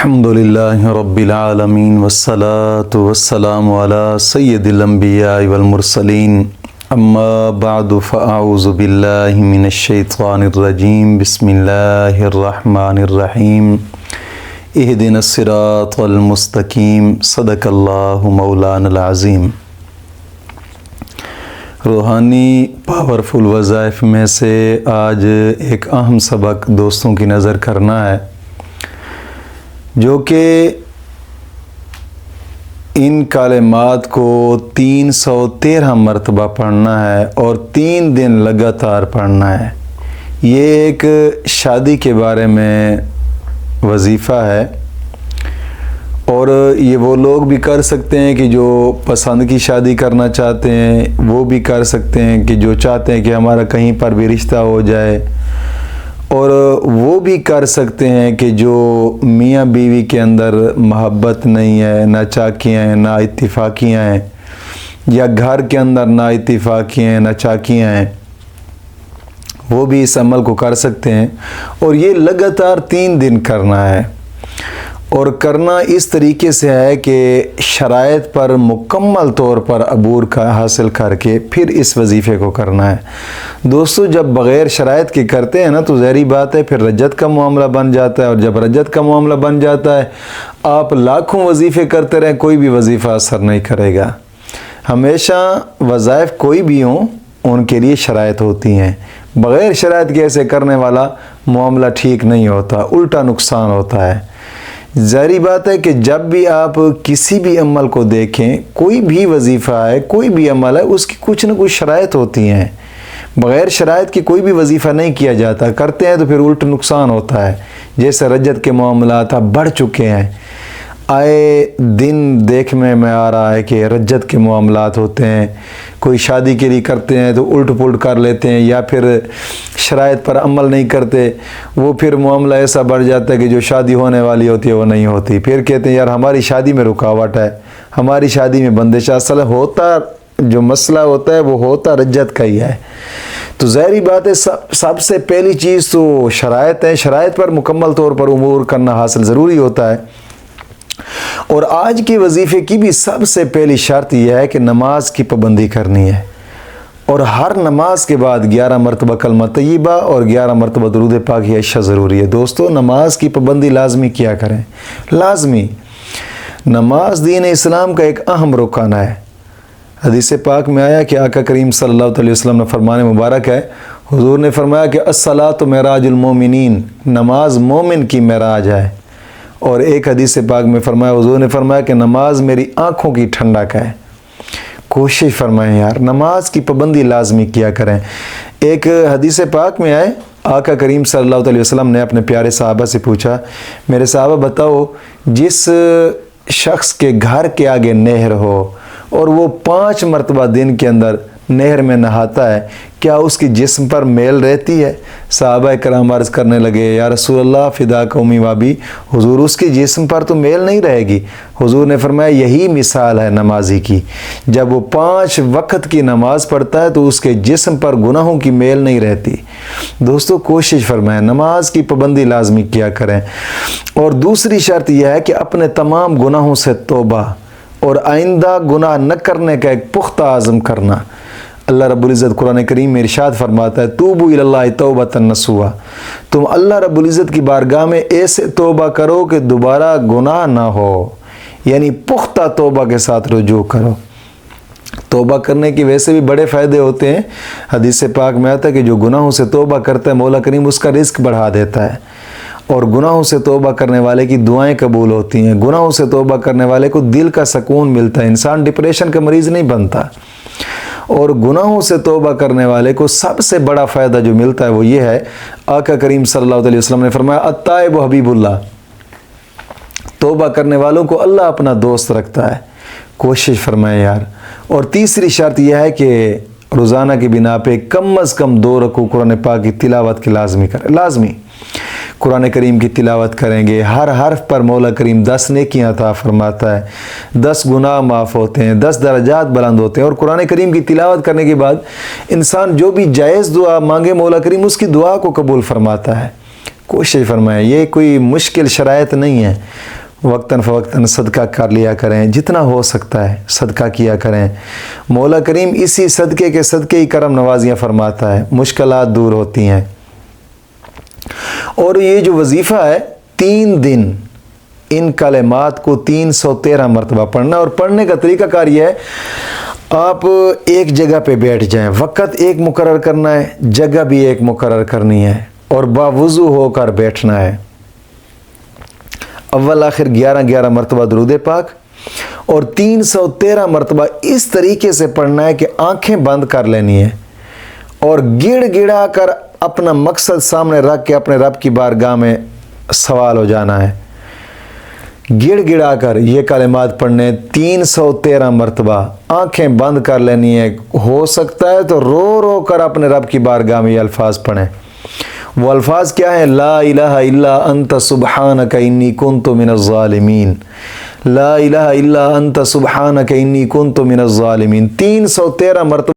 الحمد لله رب العالمين والصلاة والسلام على سيد الأنبياء والمرسلين أما بعد فأعوذ بالله من الشيطان الرجيم بسم الله الرحمن الرحيم اهدنا الصراط المستقيم صدق الله مولانا العظیم۔ روحانی پاورفل وظائف میں سے آج ایک اہم سبق دوستوں کی نظر کرنا ہے، جو کہ ان کلمات کو 313 مرتبہ پڑھنا ہے اور 3 دن لگاتار پڑھنا ہے۔ یہ ایک شادی کے بارے میں وظیفہ ہے، اور یہ وہ لوگ بھی کر سکتے ہیں کہ جو پسند کی شادی کرنا چاہتے ہیں، وہ بھی کر سکتے ہیں کہ جو چاہتے ہیں کہ ہمارا کہیں پر بھی رشتہ ہو جائے، اور وہ بھی کر سکتے ہیں کہ جو میاں بیوی کے اندر محبت نہیں ہے، نہ چاکیاں ہیں، نہ اتفاقیاں ہیں، یا گھر کے اندر نہ اتفاقیاں ہیں نہ چاکیاں ہیں، وہ بھی اس عمل کو کر سکتے ہیں۔ اور یہ لگاتار 3 دن کرنا ہے، اور کرنا اس طریقے سے ہے کہ شرائط پر مکمل طور پر عبور حاصل کر کے پھر اس وظیفے کو کرنا ہے۔ دوستو، جب بغیر شرائط کے کرتے ہیں نا تو ظاہری بات ہے پھر رجت کا معاملہ بن جاتا ہے، اور جب رجت کا معاملہ بن جاتا ہے آپ لاکھوں وظیفے کرتے رہیں، کوئی بھی وظیفہ اثر نہیں کرے گا۔ ہمیشہ وظائف کوئی بھی ہوں ان کے لیے شرائط ہوتی ہیں، بغیر شرائط کے ایسے کرنے والا معاملہ ٹھیک نہیں ہوتا، الٹا نقصان ہوتا ہے۔ ظاہری بات ہے کہ جب بھی آپ کسی بھی عمل کو دیکھیں، کوئی بھی وظیفہ ہے، کوئی بھی عمل ہے، اس کی کچھ نہ کچھ شرائط ہوتی ہیں۔ بغیر شرائط کے کوئی بھی وظیفہ نہیں کیا جاتا، کرتے ہیں تو پھر الٹ نقصان ہوتا ہے۔ جیسے رجت کے معاملات اب بڑھ چکے ہیں، آئے دن دیکھنے میں آ رہا ہے کہ رجت کے معاملات ہوتے ہیں، کوئی شادی کے لیے کرتے ہیں تو الٹ پلٹ کر لیتے ہیں، یا پھر شرائط پر عمل نہیں کرتے، وہ پھر معاملہ ایسا بڑھ جاتا ہے کہ جو شادی ہونے والی ہوتی ہے وہ نہیں ہوتی، پھر کہتے ہیں یار ہماری شادی میں رکاوٹ ہے، ہماری شادی میں بندش۔ اصل ہوتا جو مسئلہ ہوتا ہے وہ ہوتا رجت کا ہی ہے۔ تو ظاہری بات ہے سب سے پہلی چیز تو شرائط ہے، شرائط پر مکمل طور پر امور کرنا حاصل ضروری ہوتا ہے۔ اور آج کے وظیفے کی بھی سب سے پہلی شرط یہ ہے کہ نماز کی پابندی کرنی ہے، اور ہر نماز کے بعد 11 مرتبہ کلمہ طیبہ اور 11 مرتبہ درود پاک یہ اشیاء ضروری ہے۔ دوستو، نماز کی پابندی لازمی کیا کریں، لازمی۔ نماز دین اسلام کا ایک اہم رکن ہے۔ حدیث پاک میں آیا کہ آقا کریم صلی اللہ علیہ وسلم نے فرمان مبارک ہے، حضور نے فرمایا کہ الصلاۃ معراج المومنین، نماز مومن کی معراج ہے۔ اور ایک حدیث پاک میں فرمایا، حضور نے فرمایا کہ نماز میری آنکھوں کی ٹھنڈک ہے۔ کوشش فرمائیں یار، نماز کی پابندی لازمی کیا کریں۔ ایک حدیث پاک میں آئے، آقا کریم صلی اللہ علیہ وسلم نے اپنے پیارے صحابہ سے پوچھا، میرے صحابہ بتاؤ، جس شخص کے گھر کے آگے نہر ہو اور وہ 5 مرتبہ دن کے اندر نہر میں نہاتا ہے، کیا اس کی جسم پر میل رہتی ہے؟ صحابہ کرام عرض کرنے لگے، یا رسول اللہ فداک امی وابی، حضور اس کی جسم پر تو میل نہیں رہے گی۔ حضور نے فرمایا یہی مثال ہے نمازی کی، جب وہ 5 وقت کی نماز پڑھتا ہے تو اس کے جسم پر گناہوں کی میل نہیں رہتی۔ دوستو، کوشش فرمائیں، نماز کی پابندی لازمی کیا کریں۔ اور دوسری شرط یہ ہے کہ اپنے تمام گناہوں سے توبہ اور آئندہ گناہ نہ کرنے کا ایک پختہ عزم کرنا۔ اللہ رب العزت قرآن کریم میں ارشاد فرماتا ہے، توبوا الی اللہ توبۃ نصوحا، تم اللہ رب العزت کی بارگاہ میں ایسے توبہ کرو کہ دوبارہ گناہ نہ ہو، یعنی پختہ توبہ کے ساتھ رجوع کرو۔ توبہ کرنے کی ویسے بھی بڑے فائدے ہوتے ہیں۔ حدیث پاک میں آتا ہے کہ جو گناہوں سے توبہ کرتا ہے مولا کریم اس کا رزق بڑھا دیتا ہے، اور گناہوں سے توبہ کرنے والے کی دعائیں قبول ہوتی ہیں، گناہوں سے توبہ کرنے والے کو دل کا سکون ملتا ہے، انسان ڈپریشن کا مریض نہیں بنتا۔ اور گناہوں سے توبہ کرنے والے کو سب سے بڑا فائدہ جو ملتا ہے وہ یہ ہے، آقا کریم صلی اللہ علیہ وسلم نے فرمایا التائب حبیب اللہ، توبہ کرنے والوں کو اللہ اپنا دوست رکھتا ہے۔ کوشش فرمائیں یار۔ اور تیسری شرط یہ ہے کہ روزانہ کی بنا پہ کم از کم 2 رکوع قرآن پاک کی تلاوت کی لازمی کریں، لازمی۔ قرآن کریم کی تلاوت کریں گے، ہر حرف پر مولا کریم 10 نیکیاں عطا فرماتا ہے، 10 گناہ معاف ہوتے ہیں، 10 درجات بلند ہوتے ہیں۔ اور قرآن کریم کی تلاوت کرنے کے بعد انسان جو بھی جائز دعا مانگے مولا کریم اس کی دعا کو قبول فرماتا ہے۔ کوشش فرمائیں، یہ کوئی مشکل شرائط نہیں ہے، وقتاً فوقتاً صدقہ کر لیا کریں، جتنا ہو سکتا ہے صدقہ کیا کریں۔ مولا کریم اسی صدقے کے صدقے ہی کرم نوازیاں فرماتا ہے، مشکلات دور ہوتی ہیں۔ اور یہ جو وظیفہ ہے 3 دن ان کلمات کو 313 مرتبہ پڑھنا، اور پڑھنے کا طریقہ کار یہ ہے، آپ ایک جگہ پہ بیٹھ جائیں، وقت ایک مقرر کرنا ہے، جگہ بھی ایک مقرر کرنی ہے، اور باوضو ہو کر بیٹھنا ہے۔ اول آخر 11 مرتبہ درود پاک، اور 313 مرتبہ اس طریقے سے پڑھنا ہے کہ آنکھیں بند کر لینی ہے، اور گڑ گڑا کر اپنا مقصد سامنے رکھ کے اپنے رب کی بارگاہ میں سوال ہو جانا ہے۔ گڑ گڑا کر یہ کلمات پڑھنے 313 مرتبہ، آنکھیں بند کر لینی ہے، ہو سکتا ہے تو رو رو کر اپنے رب کی بارگاہ میں یہ الفاظ پڑھیں۔ وہ الفاظ کیا ہیں؟ لا الہ الا انت سبحانک انی کنت من الظالمین، لا الہ الا انت سبحانک انی کنت من الظالمین، 313 مرتبہ